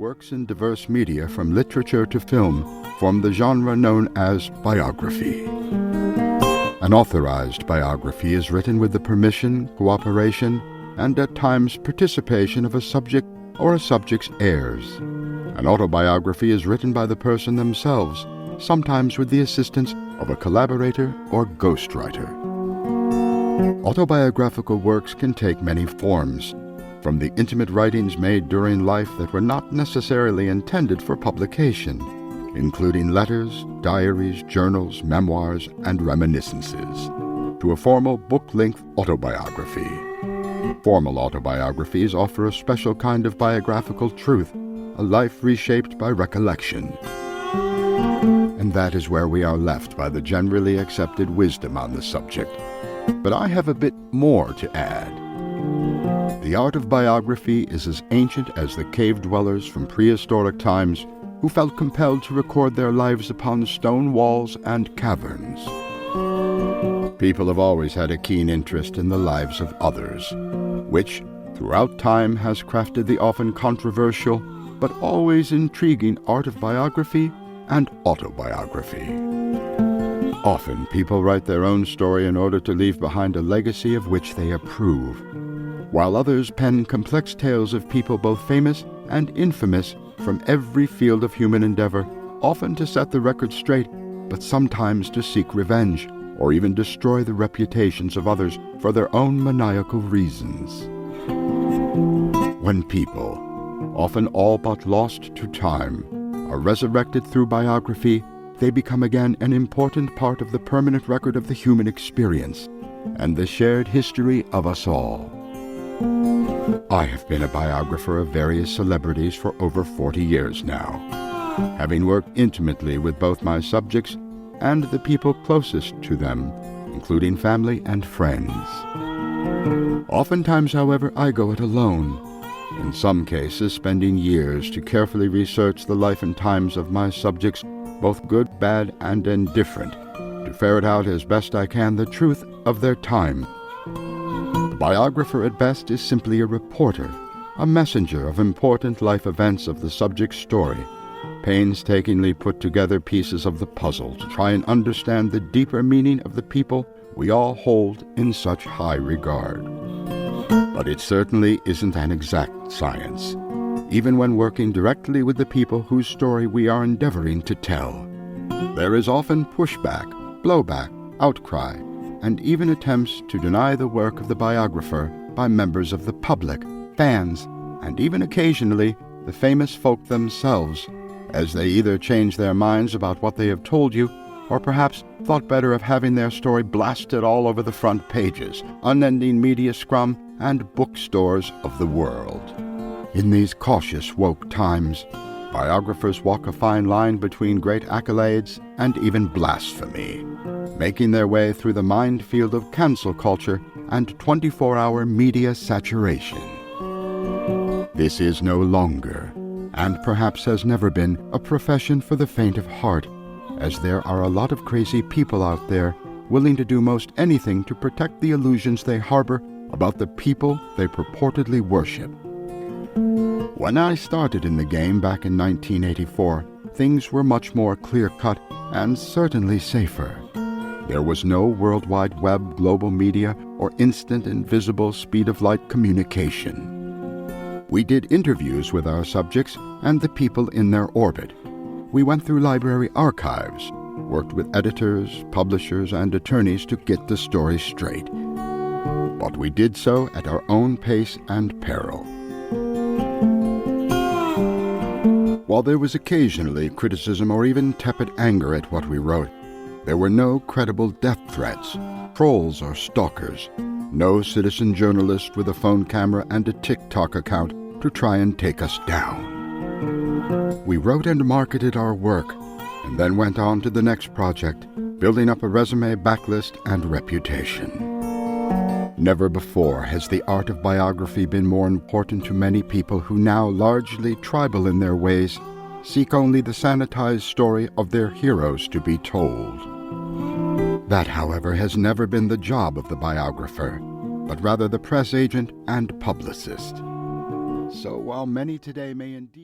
Works in diverse media from literature to film form the genre known as biography. An authorized biography is written with the permission, cooperation, and at times participation of a subject or a subject's heirs. An autobiography is written by the person themselves, sometimes with the assistance of a collaborator or ghostwriter. Autobiographical works can take many forms, from the intimate writings made during life that were not necessarily intended for publication, including letters, diaries, journals, memoirs, and reminiscences, to a formal book-length autobiography. Formal autobiographies offer a special kind of biographical truth, a life reshaped by recollection. And that is where we are left by the generally accepted wisdom on the subject. But I have a bit more to add. The art of biography is as ancient as the cave dwellers from prehistoric times who felt compelled to record their lives upon stone walls and caverns. People have always had a keen interest in the lives of others, which, throughout time, has crafted the often controversial but always intriguing art of biography and autobiography. Often, people write their own story in order to leave behind a legacy of which they approve, while others pen complex tales of people both famous and infamous from every field of human endeavor, often to set the record straight, but sometimes to seek revenge, or even destroy the reputations of others for their own maniacal reasons. When people, often all but lost to time, are resurrected through biography, they become again an important part of the permanent record of the human experience and the shared history of us all. I have been a biographer of various celebrities for over 40 years now, having worked intimately with both my subjects and the people closest to them, including family and friends. Oftentimes, however, I go it alone, in some cases spending years to carefully research the life and times of my subjects, both good, bad, and indifferent, to ferret out as best I can the truth of their time. The biographer at best is simply a reporter, a messenger of important life events of the subject's story, painstakingly put together pieces of the puzzle to try and understand the deeper meaning of the people we all hold in such high regard. But it certainly isn't an exact science, even when working directly with the people whose story we are endeavoring to tell. There is often pushback, blowback, outcry, and even attempts to deny the work of the biographer by members of the public, fans, and even occasionally the famous folk themselves, as they either change their minds about what they have told you, or perhaps thought better of having their story blasted all over the front pages, unending media scrum, and bookstores of the world. In these cautious, woke times, biographers walk a fine line between great accolades and even blasphemy, making their way through the minefield of cancel culture and 24-hour media saturation. This is no longer, and perhaps has never been, a profession for the faint of heart, as there are a lot of crazy people out there willing to do most anything to protect the illusions they harbor about the people they purportedly worship. When I started in the game back in 1984, things were much more clear-cut and certainly safer. There was no World Wide Web, global media, or instant and visible speed-of-light communication. We did interviews with our subjects and the people in their orbit. We went through library archives, worked with editors, publishers, and attorneys to get the story straight. But we did so at our own pace and peril. While there was occasionally criticism or even tepid anger at what we wrote, there were no credible death threats, trolls or stalkers, no citizen journalist with a phone camera and a TikTok account to try and take us down. We wrote and marketed our work, and then went on to the next project, building up a resume, backlist, and reputation. Never before has the art of biography been more important to many people who now, largely tribal in their ways, seek only the sanitized story of their heroes to be told. That, however, has never been the job of the biographer, but rather the press agent and publicist. So while many today may indeed